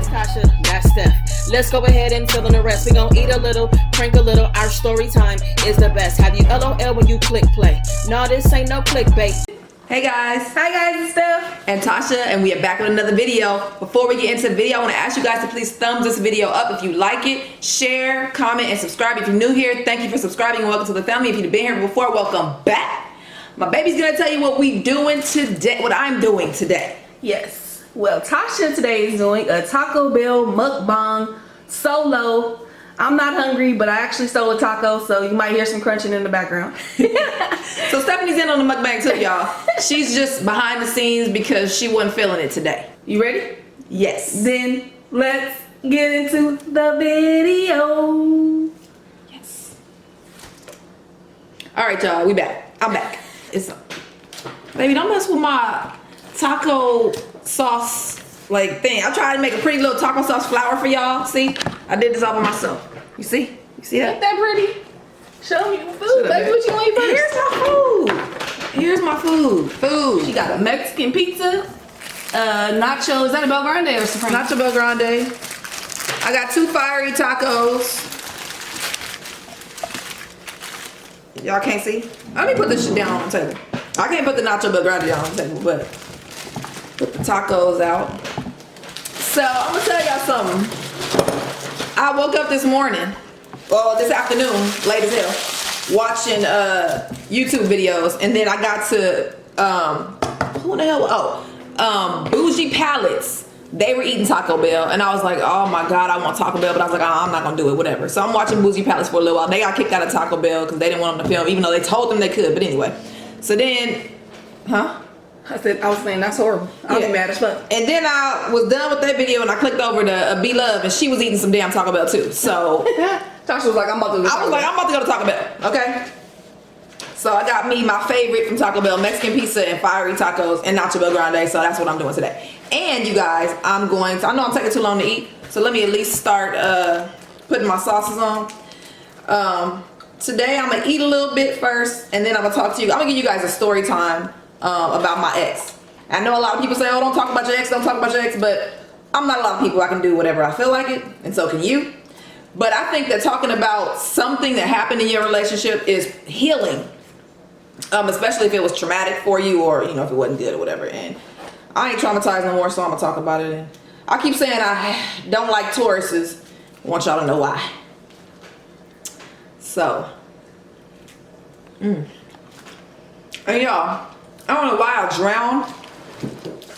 name's Tasha, that's Steph. Let's go ahead and fill in the rest. We gon' eat a little, prank a little. Our story time is the best. Have you LOL when you click play? No, this ain't no clickbait. Hey guys. Hi guys, it's Steph and Tasha, and we are back with another video. Before we get into the video, I want to ask you guys to please thumbs this video up if you like it, share, comment, and subscribe. If you're new here, thank you for subscribing and welcome to the family. If you've been here before, welcome back. My baby's gonna tell you what we doing today, what I'm doing today. Yes. Well, Tasha today is doing a Taco Bell mukbang solo. I'm not hungry, but I actually stole a taco, so you might hear some crunching in the background. So Stephanie's in on the mukbang too, y'all. She's just behind the scenes because she wasn't feeling it today. You ready? Yes. Then let's get into the video. Yes. All right, y'all, we back. I'm back. It's baby, don't mess with my taco sauce like thing. I tried to make a pretty little taco sauce flour for y'all. See, I did this all by myself. You see? You see that? Ain't that pretty? Show me the food, baby. What you want to eat first? Here's my food. Food. She got a Mexican pizza, nacho. Is that a Bel Grande or Supreme? Nacho Bel Grande. I got 2 fiery tacos. Y'all can't see? Let me put this shit down on the table. I can't put the Nacho Bel Grande down on the table, but put the tacos out. So I'm gonna tell y'all something. I woke up this morning, well this afternoon, late as hell, watching YouTube videos, and then I got to who the hell? Bougie Palates. They were eating Taco Bell, and I was like, oh my god, I want Taco Bell, but I was like, I'm not gonna do it, whatever. So I'm watching Bougie Palates for a little while. They got kicked out of Taco Bell because they didn't want them to film, even though they told them they could. But anyway, so then, I was saying that's horrible. I'll be mad as fuck. And then I was done with that video and I clicked over to Blvd, and she was eating some damn Taco Bell too. So Tasha was like, I'm about to go. I'm about to go to Taco Bell. Okay. So I got me my favorite from Taco Bell, Mexican pizza and fiery tacos and Nacho Bel Grande. So that's what I'm doing today. And you guys, I know I'm taking too long to eat, so let me at least start putting my sauces on. Today I'm gonna eat a little bit first, and then I'm gonna talk to you. I'm gonna give you guys a story time about my ex. I know a lot of people say, oh, don't talk about your ex, don't talk about your ex, but I'm not a lot of people. I can do whatever I feel like it, and so can you. But I think that talking about something that happened in your relationship is healing, especially if it was traumatic for you, or if it wasn't good or whatever. And I ain't traumatized no more, so I'm gonna talk about it. And I keep saying I don't like Tauruses. I want y'all to know why. So, and y'all, I don't know why I drowned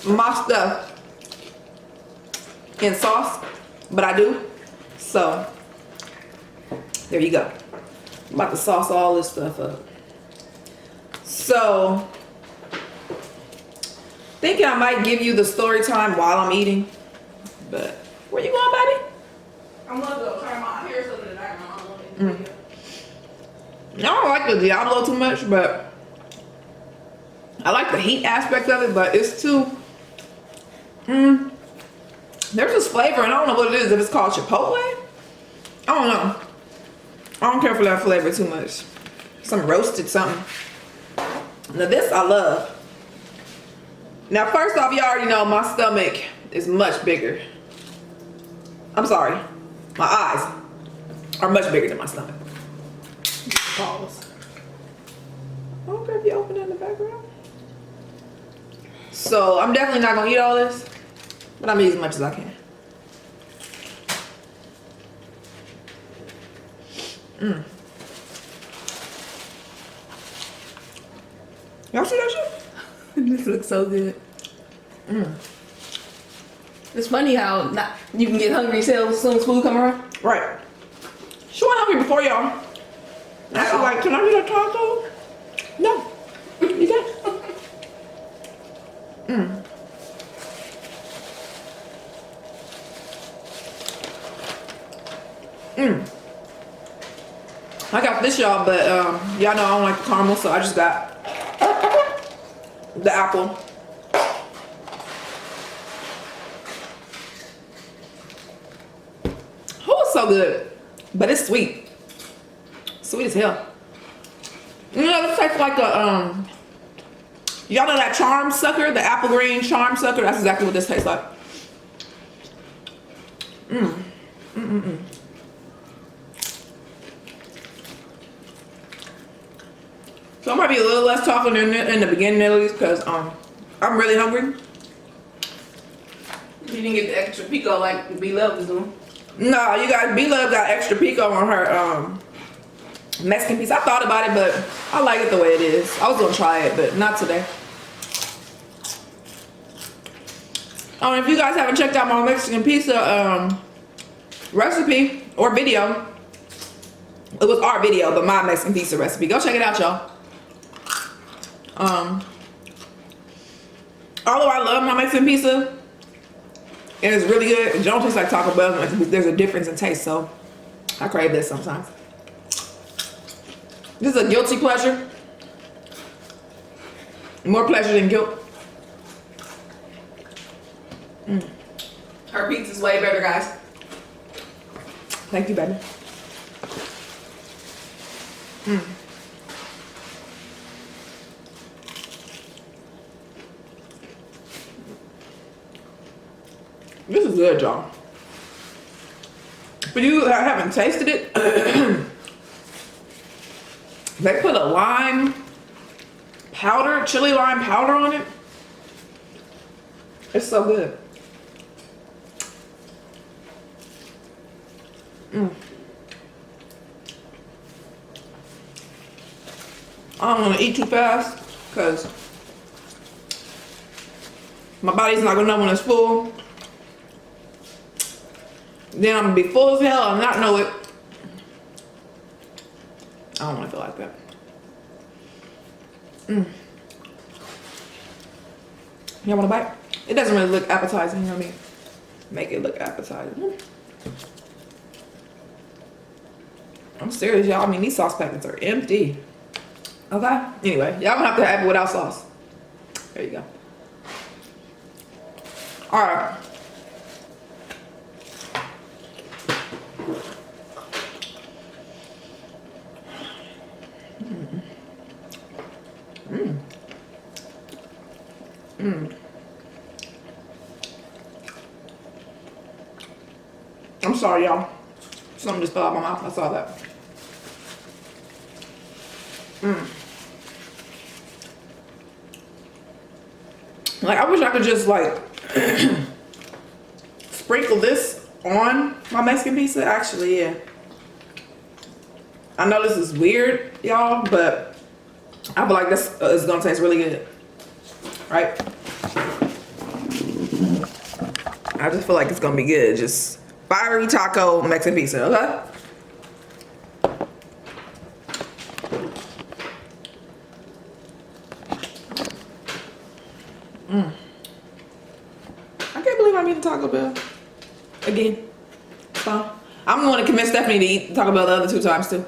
my stuff in sauce, but I do. So, there you go. I'm about to sauce all this stuff up. So, thinking I might give you the story time while I'm eating, but where you going, baby? I'm gonna go turn my hair so that I can I don't like the Diablo too much, but I like the heat aspect of it, but it's too, there's this flavor, and I don't know what it is, if it's called Chipotle. I don't know. I don't care for that flavor too much. Some roasted something. Now this I love. Now first off, you already know my stomach is much bigger. I'm sorry, my eyes are much bigger than my stomach. Pause. I don't care if you open it in the background. So I'm definitely not gonna eat all this, but I'm gonna eat as much as I can. Y'all see that shit? This looks so good. It's funny how you can get hungry as soon as food come around. Right. She went hungry before y'all. I was like, can I get a taco? No. You can't. I got this, y'all, but y'all know I don't like the caramel, so I just got the apple. Oh, it's so good. But it's sweet. Sweet as hell. This tastes like a y'all know that charm sucker, the apple green charm sucker? That's exactly what this tastes like. So I might be a little less talking in the beginning at least because I'm really hungry. You didn't get the extra pico like B-Love was doing. No, you guys, B-Love got extra pico on her Mexican pizza. I thought about it, but I like it the way it is. I was gonna try it, but not today. If you guys haven't checked out my Mexican pizza recipe or video, it was our video, but my Mexican pizza recipe. Go check it out, y'all. Although I love my Mexican pizza, and it's really good, it don't taste like Taco Bell. There's a difference in taste, so I crave this sometimes. This is a guilty pleasure. More pleasure than guilt. Her pizza's way better, guys. Thank you, baby. This is good, y'all. But you haven't tasted it. They put a lime powder, chili lime powder on it. It's so good. I don't want to eat too fast because my body's not gonna know when it's full. Then I'm gonna be full as hell and not know it. I don't want to feel like that. Y'all want a bite? It doesn't really look appetizing, you know what I mean? Make it look appetizing. I'm serious, y'all. I mean, these sauce packets are empty. Okay? Anyway, y'all gonna have to have it without sauce. There you go. Alright. I'm sorry, y'all. Something just fell out my mouth. I saw that. Like, I wish I could just like sprinkle this on my Mexican pizza. Actually, yeah. I know this is weird, y'all, but I feel like this is gonna taste really good, right? I just feel like it's gonna be good. Just fiery taco Mexican pizza, okay? I can't believe I'm eating Taco Bell again. So I'm going to convince Stephanie to eat Taco Bell the other 2 times too.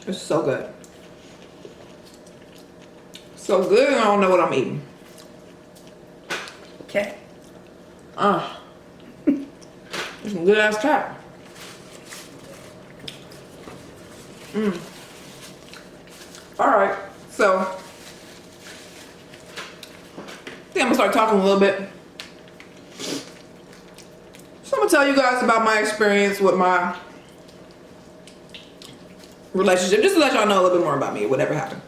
It's so good. So good, I don't know what I'm eating. Okay. It's some good ass crap. Alright, so I think I'm gonna start talking a little bit. So I'm gonna tell you guys about my experience with my relationship, just to let y'all know a little bit more about me, whatever happened.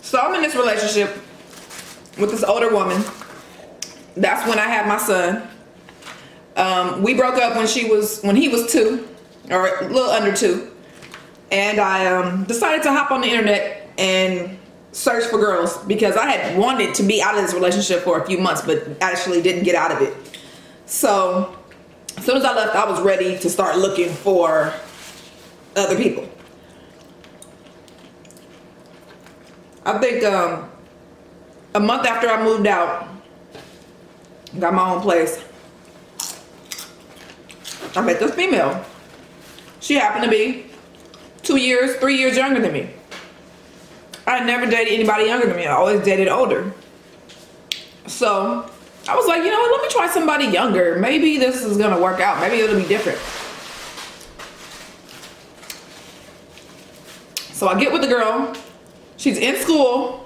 So I'm in this relationship with this older woman. That's when I had my son. We broke up when he was 2, or a little under 2. And I decided to hop on the internet and search for girls because I had wanted to be out of this relationship for a few months, but actually didn't get out of it. So as soon as I left, I was ready to start looking for other people. I think a month after I moved out, got my own place, I met this female. She happened to be 3 years younger than me. I had never dated anybody younger than me. I always dated older. So I was like, you know what, let me try somebody younger. Maybe this is gonna work out. Maybe it'll be different. So I get with the girl. She's in school,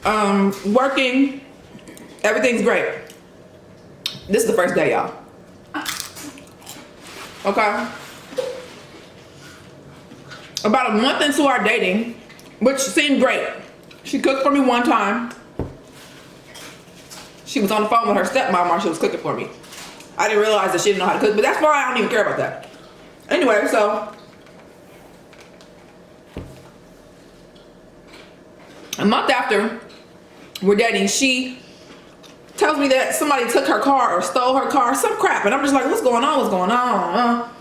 working. Everything's great. This is the first day, y'all. Okay. About a month into our dating, which seemed great. She cooked for me one time. She was on the phone with her stepmom while she was cooking for me. I didn't realize that she didn't know how to cook, but that's fine. I don't even care about that. Anyway, so a month after we're dating, she tells me that somebody took her car or stole her car, some crap. And I'm just like, what's going on? What's going on?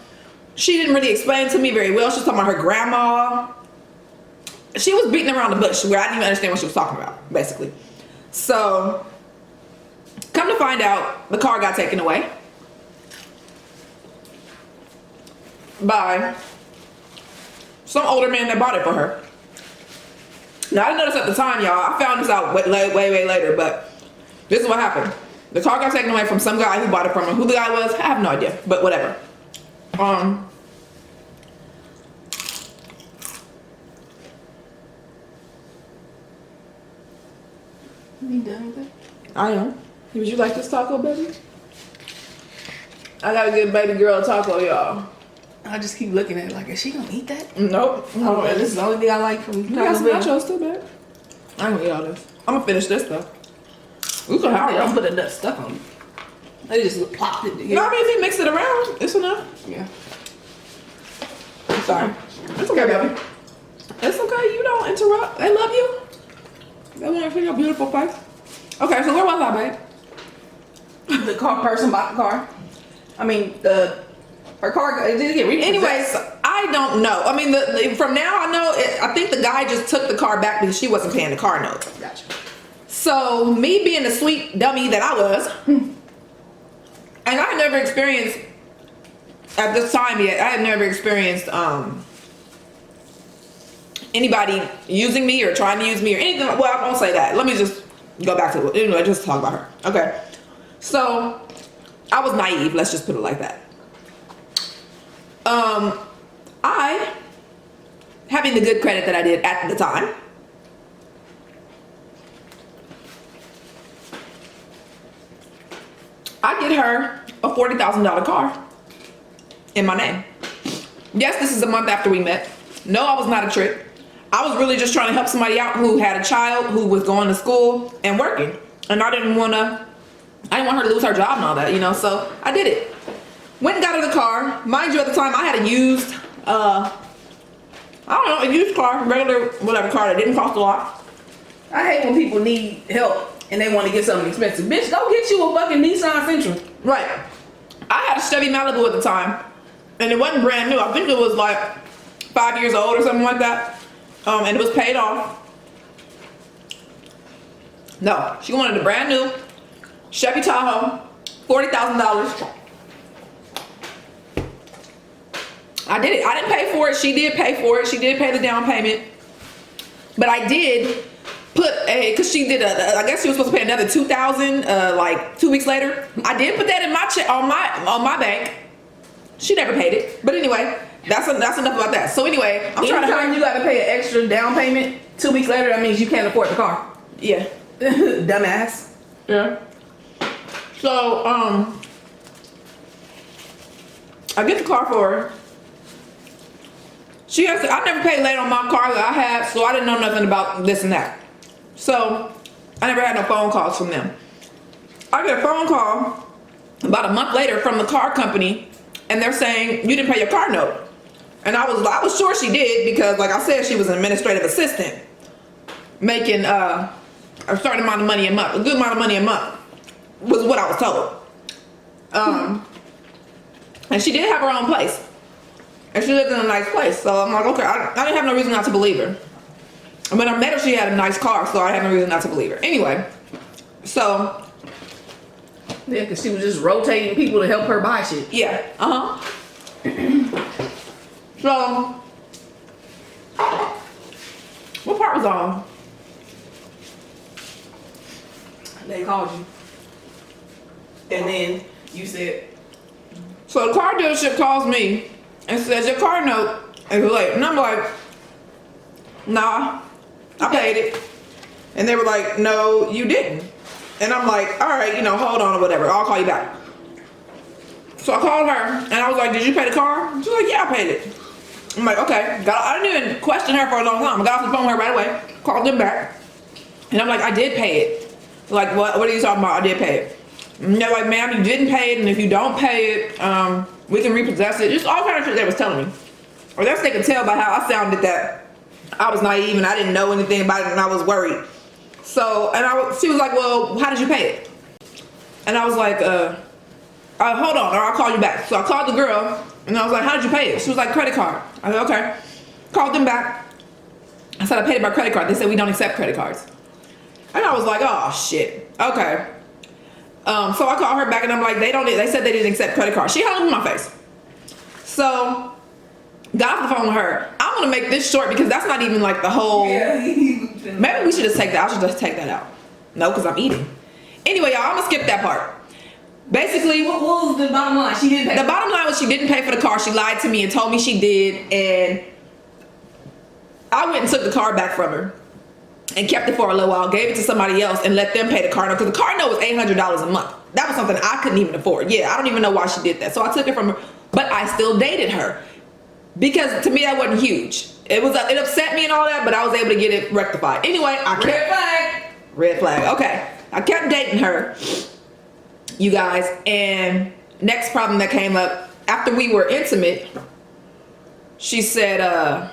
She didn't really explain to me very well. She was talking about her grandma. She was beating around the bush where I didn't even understand what she was talking about, basically. So, come to find out, the car got taken away by some older man that bought it for her. Now, I didn't notice at the time, y'all. I found this out way later, but this is what happened. The car got taken away from some guy who bought it from her. Who the guy was, I have no idea, but whatever. You done with it? I am. Would you like this taco, baby? I gotta give baby girl a taco, y'all. I just keep looking at it like, is she gonna eat that? Nope. Oh, this is the only thing I like from You got some nachos too, babe. I ain't gonna eat all this. I'm gonna finish this though. We can have Don't it. put enough stuff on it. They just plopped it together. No, I mean if you mix it around, it's enough. Yeah. I'm sorry. It's okay, baby. It's okay. You don't interrupt. They love you. They want to see your beautiful face. Okay, so where was I, babe? The car person bought the car. I mean, her car did get repossessed. Anyways, I don't know. I mean, from now I know. I think the guy just took the car back because she wasn't paying the car note. Gotcha. So me being the sweet dummy that I was, and I had never experienced at this time yet. I had never experienced anybody using me or trying to use me or anything. Well, I won't say that. Let me just go back to it. Anyway, just talk about her. Okay. So I was naive. Let's just put it like that. I, having the good credit that I did at the time, I get her a $40,000 car in my name. Yes, this is a month after we met. No, I was not a trick. I was really just trying to help somebody out who had a child who was going to school and working. And I didn't want her to lose her job and all that, you know, so I did it. Went and got her the car. Mind you, at the time, I had a used, a used car, regular, whatever car that didn't cost a lot. I hate when people need help and they want to get something expensive. Bitch, go get you a fucking Nissan Sentra. Right. I had a Chevy Malibu at the time, and it wasn't brand new. I think it was like 5 years old or something like that, and it was paid off. No, she wanted a brand new Chevy Tahoe, $40,000. I did it. I didn't pay for it. She did pay for it. She did pay the down payment. But I did put because she did I guess she was supposed to pay another $2,000 like 2 weeks later. I did put that in my check on my bank. She never paid it. But anyway, that's enough about that. So anyway, I'm trying to Anytime you got to pay an extra down payment 2 weeks later, that means you can't afford the car. Yeah. Dumbass. Yeah. So I get the car for her. She has to, I never paid late on my car that I had, so I didn't know nothing about this and that. So I never had no phone calls from them. I get a phone call about a month later from the car company, and they're saying you didn't pay your car note. And I was sure she did because, like I said, she was an administrative assistant, making a certain amount of money a month, a good amount of money a month, was what I was told. And she did have her own place. And she lived in a nice place. So I'm like, okay, I didn't have no reason not to believe her. When I met her, she had a nice car, so I had no reason not to believe her. Anyway, so. Yeah, because she was just rotating people to help her buy shit. Yeah, So, what part was on? They called you. And then you said. So the car dealership calls me and says, your car note is late. And I'm like, nah, I paid it. And they were like, no, you didn't. And I'm like, all right, hold on or whatever. I'll call you back. So I called her and I was like, did you pay the car? She was like, yeah, I paid it. I'm like, okay. I didn't even question her for a long time. I got off the phone with her right away, called them back. And I'm like, I did pay it. Like, what are you talking about? I did pay it. And they're like, ma'am, you didn't pay it. And if you don't pay it, we can repossess it. Just all kind of shit they was telling me. Or that's they could tell by how I sounded that I was naive and I didn't know anything about it and I was worried. So, and she was like, well, how did you pay it? And I was like, hold on, or I'll call you back. So I called the girl and I was like, how did you pay it? She was like, credit card. I said, okay. Called them back. I said, I paid it by credit card. They said, we don't accept credit cards. And I was like, oh shit, okay. So I called her back and I'm like, they said they didn't accept credit cards. She hung up in my face. So, got off the phone with her. I'm gonna make this short because that's not even like the whole, maybe we should just take that, I should just take that out. No, because I'm eating. Anyway, y'all, I'm gonna skip that part. Basically, what was the bottom line? She didn't pay. The bottom line was she didn't pay for the car. She lied to me and told me she did, and I went and took the car back from her and kept it for a little while, gave it to somebody else and let them pay the car note, because the car note was $800 a month. That was something I couldn't even afford. Yeah, I don't even know why she did that. So I took it from her, but I still dated her because to me that wasn't huge. It upset me and all that, but I was able to get it rectified. Anyway, red flag. Okay, I kept dating her, you guys, and next problem that came up after we were intimate, she said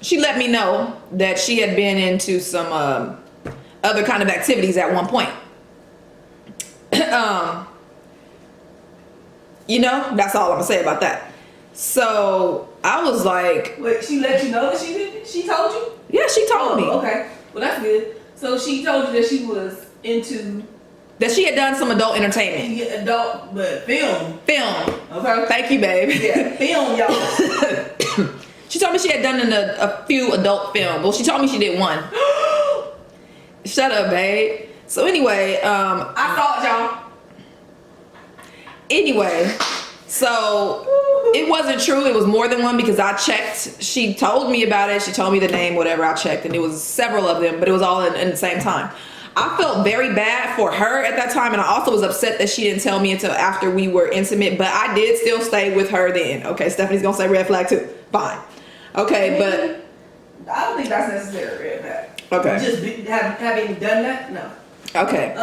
she let me know that she had been into some other kind of activities at one point. That's all I'm gonna say about that. So I was like, wait, she let you know that she did? She told you? Yeah, she told me. Okay, well that's good. So she told you that she was into, that she had done some adult entertainment. Yeah, adult, but film. Okay. Thank you, babe. Yeah, film, y'all. She told me she had done a few adult films. Well, she told me she did one. Shut up, babe. So anyway, I thought, y'all. Anyway, so it wasn't true. It was more than one because I checked. She told me about it. She told me the name, whatever. I checked, and it was several of them, but it was all in the same time. I felt very bad for her at that time, and I also was upset that she didn't tell me until after we were intimate, but I did still stay with her then. Okay, Stephanie's gonna say red flag too. Fine. Okay, but I don't think that's necessary red flag. Okay. Just having done that? No. Okay.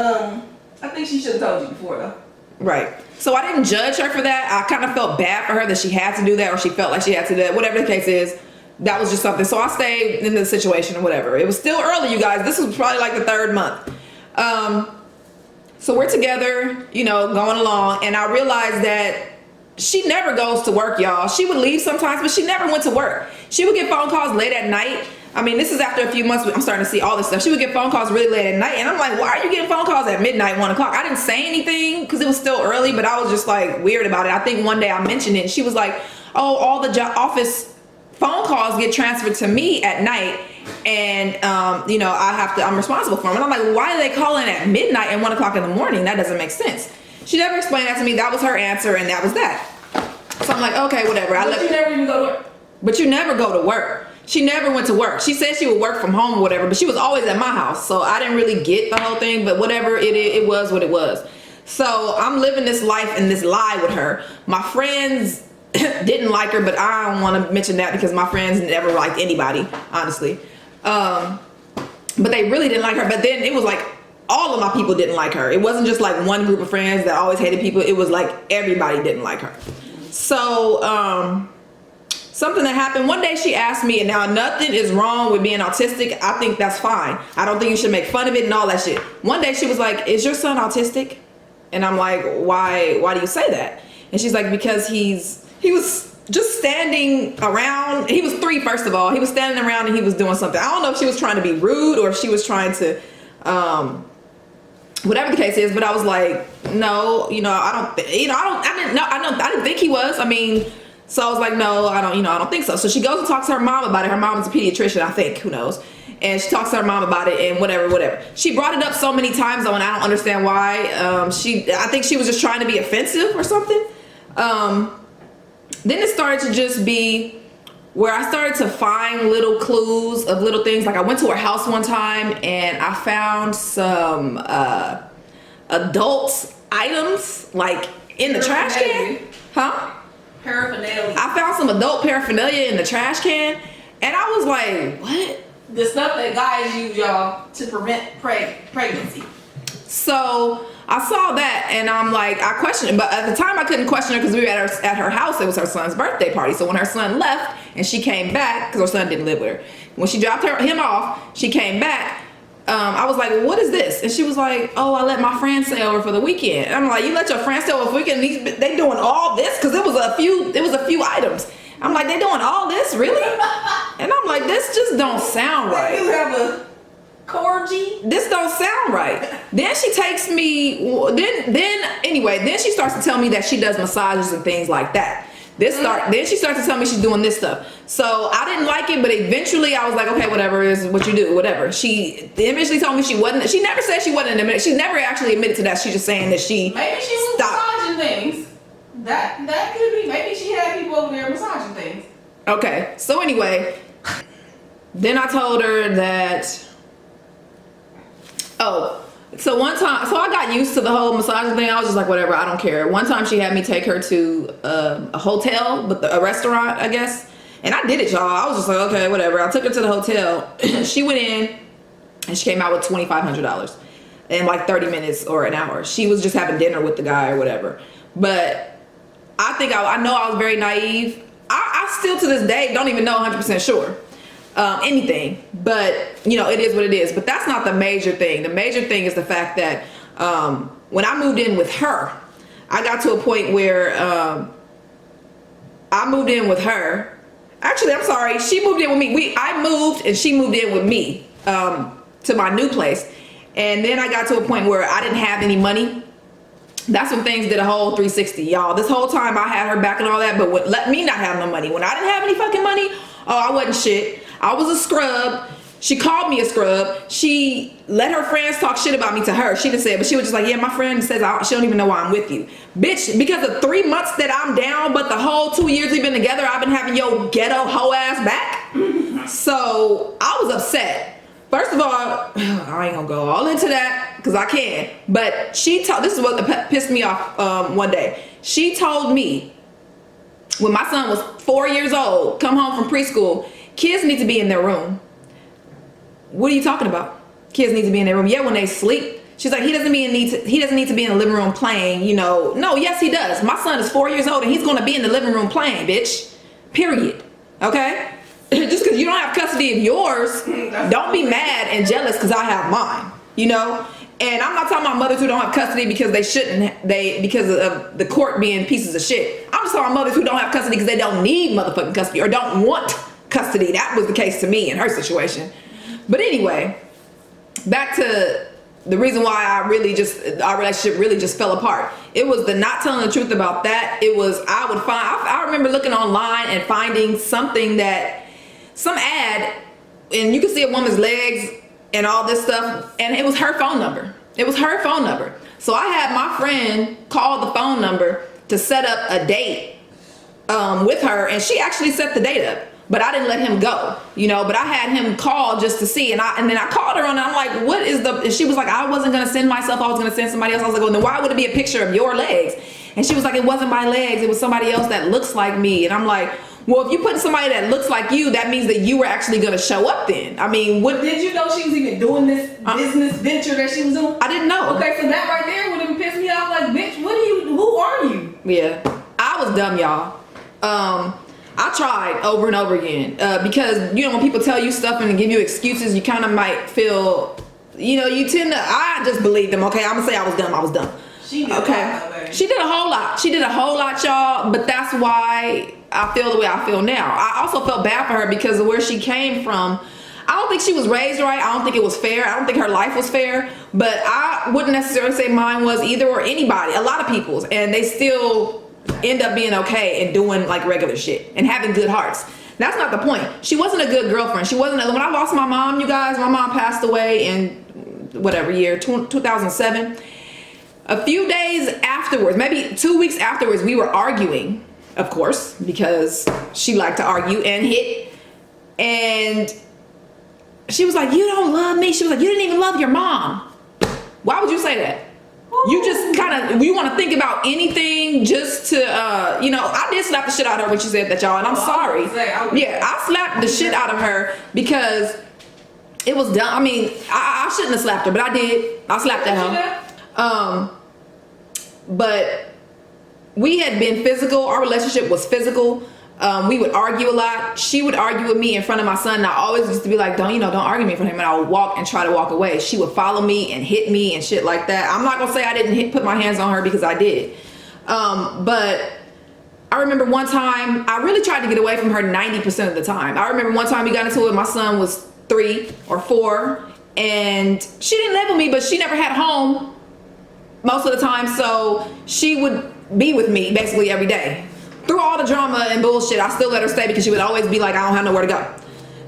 I think she should have told you before though. Right. So I didn't judge her for that. I kind of felt bad for her that she had to do that, or she felt like she had to do that. Whatever the case is, that was just something. So I stayed in the situation or whatever. It was still early, you guys. This was probably like the third month. So we're together, going along, and I realized that she never goes to work, y'all. She would leave sometimes, but she never went to work. She would get phone calls late at night. I mean, this is after a few months. I'm starting to see all this stuff. She would get phone calls really late at night, and I'm like, why are you getting phone calls at midnight, 1 o'clock? I didn't say anything because it was still early, but I was just like weird about it. I think one day I mentioned it, and she was like, oh, all the office phone calls get transferred to me at night, and I'm responsible for them. And I'm like, why are they calling at midnight and 1 o'clock in the morning? That doesn't make sense. She never explained that to me. That was her answer, and that was that. So I'm like, okay, whatever. But you never even go to work. But you never go to work. She never went to work. She said she would work from home or whatever, but she was always at my house. So I didn't really get the whole thing, but whatever, it was what it was. So I'm living this life and this lie with her. My friends didn't like her, but I don't want to mention that because my friends never liked anybody, honestly. But they really didn't like her. But then it was like all of my people didn't like her. It wasn't just like one group of friends that always hated people. It was like everybody didn't like her. So something that happened one day, she asked me, and now nothing is wrong with being autistic. I think that's fine. I don't think you should make fun of it and all that shit. One day she was like, is your son autistic? And I'm like, why do you say that? And she's like, because he was just standing around. He was 3, first of all. He was standing around and he was doing something. I don't know if she was trying to be rude or if she was trying to whatever the case is, but I was like, no, I didn't think he was. I mean, so I was like, no, I don't think so. So she goes and talks to her mom about it. Her mom is a pediatrician, I think, who knows. And she talks to her mom about it and whatever. She brought it up so many times though, and I don't understand why. I think she was just trying to be offensive or something. Then it started to just be, where I started to find little clues of little things. Like I went to her house one time and I found some adult items like in the trash can. Huh? Paraphernalia. I found some adult paraphernalia in the trash can and I was like, what? The stuff that guys use, y'all, to prevent pregnancy. So I saw that and I'm like, I questioned it, but at the time I couldn't question her because we were at her house. It was her son's birthday party. So when her son left and she came back, because her son didn't live with her, when she dropped him off, she came back. I was like, well, what is this? And she was like, oh, I let my friend stay over for the weekend. And I'm like, you let your friend stay over for the weekend? They doing all this? Because it was a few items. I'm like, they doing all this, really? And I'm like, this just don't sound right. You have a corgi? This don't sound right. Then she takes me, then she starts to tell me that she does massages and things like that. Then she starts to tell me she's doing this stuff. So I didn't like it, but eventually I was like, okay, whatever is what you do, whatever. She eventually told me she never said she wasn't admitted. She never actually admitted to that. She's just saying that maybe she was massaging things. That could be. Maybe she had people over there massaging things. Okay. So anyway, then I told her that, so one time, so I got used to the whole massaging thing. I was just like, whatever, I don't care. One time she had me take her to a hotel, but a restaurant, I guess. And I did it, y'all. I was just like, okay, whatever. I took her to the hotel. She went in and she came out with $2,500 in like 30 minutes or an hour. She was just having dinner with the guy or whatever. But I think I know I was very naive. I still to this day don't even know 100% sure anything, but you know, it is what it is. But that's not the major thing. The major thing is the fact that when I moved in with her, I got to a point where I moved in with her. Actually, I'm sorry, she moved in with me. I moved and she moved in with me to my new place. And then I got to a point where I didn't have any money. That's when things did a whole 360, y'all. This whole time I had her back and all that, but what let me not have no money. When I didn't have any fucking money, I wasn't shit. I was a scrub. She called me a scrub. She let her friends talk shit about me to her. She didn't say it, but she was just like, yeah, my friend says she don't even know why I'm with you. Bitch, because of 3 months that I'm down, but the whole 2 years we've been together, I've been having your ghetto hoe ass back. So I was upset. First of all, I ain't gonna go all into that because I can. But this is what pissed me off one day. She told me when my son was 4 years old, come home from preschool, kids need to be in their room. What are you talking about? Kids need to be in their room. Yeah, when they sleep. She's like, he doesn't need to be in the living room playing, you know. No, yes, he does. My son is 4 years old and he's gonna be in the living room playing, bitch. Period. Okay? Just because you don't have custody of yours, don't be mad and jealous because I have mine, you know? And I'm not talking about mothers who don't have custody because because of the court being pieces of shit. I'm just talking about mothers who don't have custody because they don't need motherfucking custody or don't want custody. That was the case to me in her situation. But anyway, back to the reason why our relationship really just fell apart. It was the not telling the truth about that. It was, I remember looking online and finding some ad, and you could see a woman's legs and all this stuff, and it was her phone number. It was her phone number. So I had my friend call the phone number to set up a date with her, and she actually set the date up. But I didn't let him go, you know, but I had him call just to see. And then I called her and I'm like, what is and she was like, I wasn't going to send myself. I was going to send somebody else. I was like, well, then why would it be a picture of your legs? And she was like, it wasn't my legs. It was somebody else that looks like me. And I'm like, well, if you put somebody that looks like you, that means that you were actually going to show up then. I mean, what? Did you know she was even doing this business venture that she was doing? I didn't know. Okay, so that right there would have pissed me off. Like, bitch, who are you? Yeah, I was dumb, y'all. I tried over and over again because, you know, when people tell you stuff and give you excuses, you kind of might feel, you know, I just believe them. Okay, I'm gonna say I was dumb. She did a lot. She did a whole lot, y'all, but that's why I feel the way I feel now. I also felt bad for her because of where she came from. I don't think she was raised right. I don't think it was fair. I don't think her life was fair, but I wouldn't necessarily say mine was either, or anybody, a lot of people's, and they still end up being okay and doing like regular shit and having good hearts. That's not the point. She wasn't a good girlfriend. When I lost my mom, you guys, my mom passed away in whatever year, 2007. A few days afterwards, maybe 2 weeks afterwards, we were arguing of course, because she liked to argue and hit. And she was like, you don't love me. She was like, you didn't even love your mom. Why would you say that? You just kind of, you want to think about anything just to, you know, I did slap the shit out of her when she said that, y'all, and I'm sorry. Yeah, I slapped the shit out of her because it was dumb. I mean, I shouldn't have slapped her, but I did. I slapped at her. But we had been physical. Our relationship was physical. We would argue a lot. She would argue with me in front of my son. And I always used to be like, don't argue with me in front of him. And I would walk and try to walk away. She would follow me and hit me and shit like that. I'm not going to say I didn't put my hands on her because I did. But I remember one time, I really tried to get away from her 90% of the time. I remember one time we got into it. My son was 3 or 4. And she didn't live with me, but she never had a home most of the time. So she would be with me basically every day. Through all the drama and bullshit, I still let her stay because she would always be like, I don't have nowhere to go.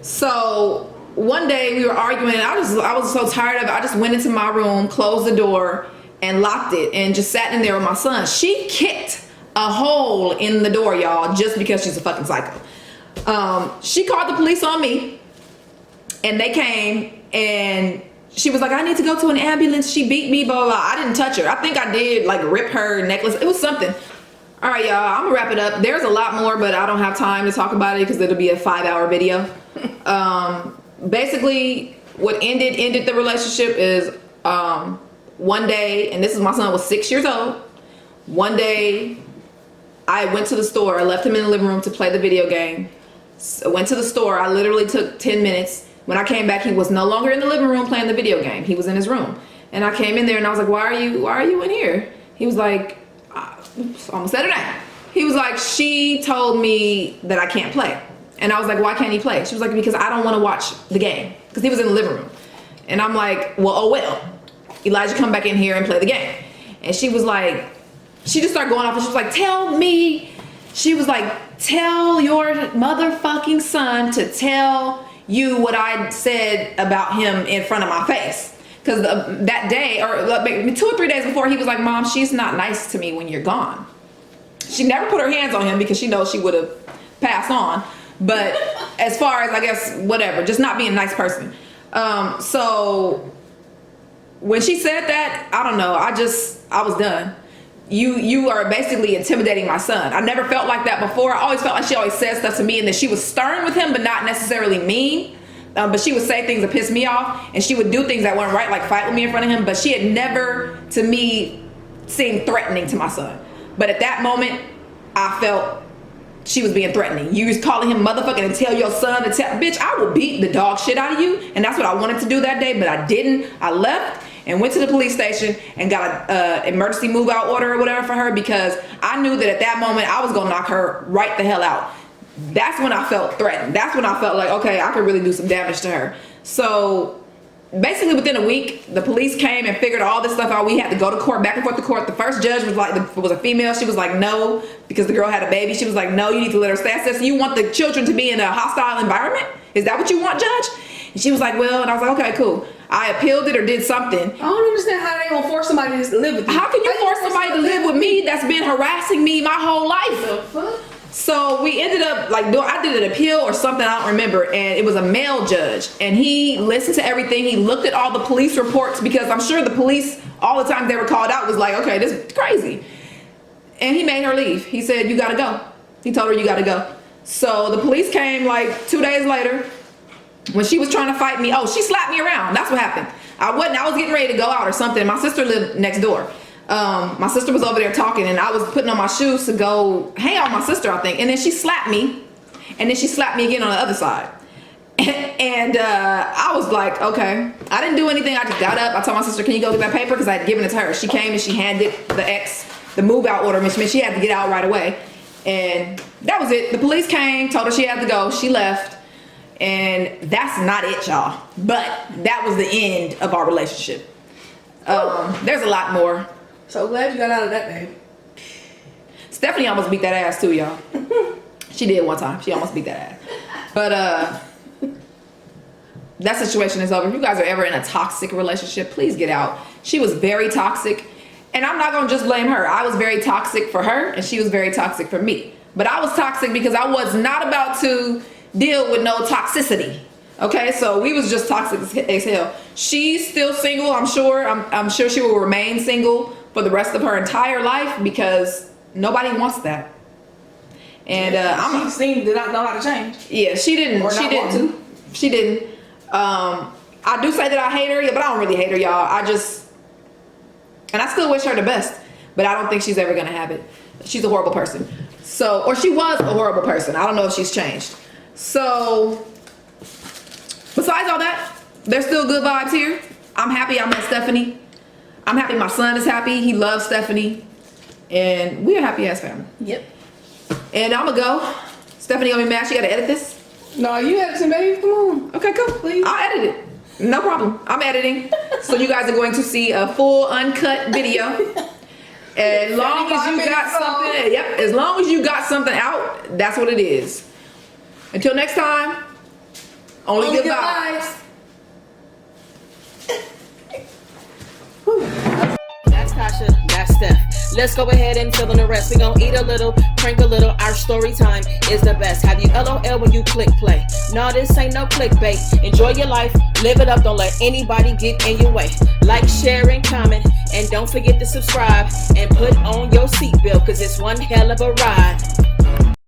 So one day we were arguing and I was so tired of it. I just went into my room, closed the door and locked it and just sat in there with my son. She kicked a hole in the door, y'all, just because she's a fucking psycho. She called the police on me and they came and she was like, I need to go to an ambulance. She beat me, blah, blah, blah. I didn't touch her. I think I did like rip her necklace. It was something. All right, y'all, I'm gonna wrap it up. There's a lot more, but I don't have time to talk about it because it'll be a 5-hour video. Basically, what ended the relationship is one day, and this is my son was 6 years old. One day, I went to the store. I left him in the living room to play the video game. So went to the store. I literally took 10 minutes. When I came back, he was no longer in the living room playing the video game. He was in his room. And I came in there and I was like, why are you in here? He was like, almost said it out. He was like, she told me that I can't play. And I was like, why can't he play? She was like, because I don't want to watch the game. Because he was in the living room. And I'm like, well, oh well. Elijah, come back in here and play the game. And she was like, she just started going off and she was like, tell your motherfucking son to tell you what I said about him in front of my face. Because that day, or 2 or 3 days before, he was like, Mom, she's not nice to me when you're gone. She never put her hands on him because she knows she would have passed on. But as far as, I guess, whatever, just not being a nice person. So when she said that, I don't know, I was done. You are basically intimidating my son. I never felt like that before. I always felt like she always said stuff to me and that she was stern with him, but not necessarily mean. But she would say things that pissed me off, and she would do things that weren't right, like fight with me in front of him. But she had never, to me, seemed threatening to my son. But at that moment, I felt she was being threatening. You was calling him motherfucking and tell your son to tell, bitch, I will beat the dog shit out of you. And that's what I wanted to do that day, but I didn't. I left and went to the police station and got an emergency move out order or whatever for her because I knew that at that moment I was gonna knock her right the hell out. That's when I felt threatened. That's when I felt like, okay, I could really do some damage to her. So basically within a week, the police came and figured all this stuff out. We had to go to court, back and forth to court. The first judge was like, was a female. She was like, no, because the girl had a baby. She was like, no, you need to let her stay. I said, so you want the children to be in a hostile environment? Is that what you want, Judge? And she was like, well, and I was like, okay, cool. I appealed it or did something. I don't understand how they gonna force somebody to live with you. How can you force somebody to live with me that's been harassing me my whole life? The fuck? So we ended up like I did an appeal or something, I don't remember, and it was a male judge, and he listened to everything. He looked at all the police reports because I'm sure the police, all the times they were called out, was like, okay, this is crazy. And he made her leave. He said, you gotta go. He told her, you gotta go. So the police came like 2 days later when she was trying to fight me. Oh, she slapped me around. That's what happened. I was getting ready to go out or something. My sister lived next door. My sister was over there talking and I was putting on my shoes to go hang out with my sister, I think. And then she slapped me. And then she slapped me again on the other side. And I was like, okay. I didn't do anything. I just got up. I told my sister, can you go get that paper? Because I had given it to her. She came and she handed the move out order, which meant she had to get out right away. And that was it. The police came, told her she had to go. She left. And that's not it, y'all. But that was the end of our relationship. There's a lot more. So glad you got out of that, babe. Stephanie almost beat that ass too, y'all. She did one time. She almost beat that ass. But that situation is over. If you guys are ever in a toxic relationship, please get out. She was very toxic. And I'm not going to just blame her. I was very toxic for her and she was very toxic for me. But I was toxic because I was not about to deal with no toxicity. Okay, so we was just toxic as hell. She's still single, I'm sure. I'm sure she will remain single for the rest of her entire life because nobody wants that. And she seemed to not know how to change. Yeah, she didn't. Or She not want didn't. to. She didn't. I do say that I hate her, yeah, but I don't really hate her, y'all. And I still wish her the best, but I don't think she's ever gonna have it. She's a horrible person. So, or she was a horrible person. I don't know if she's changed. So, besides all that, there's still good vibes here. I'm happy I met Stephanie. I'm happy my son is happy. He loves Stephanie. And we're a happy ass family. Yep. And I'm gonna go. Stephanie gonna be mad. She gotta edit this. No, you editing, baby. Come on. Okay, cool. Please. I'll edit it. No problem. I'm editing. So you guys are going to see a full uncut video. As long as you got something, yep, as long as you got something out, that's what it is. Until next time, only good vibes. That's Tasha, that's Steph. Let's go ahead and fill in the rest. We gon' eat a little, prank a little. Our story time is the best. Have you LOL when you click play? No, this ain't no clickbait. Enjoy your life, live it up. Don't let anybody get in your way. Like, share, and comment. And don't forget to subscribe and put on your seatbelt, cause it's one hell of a ride.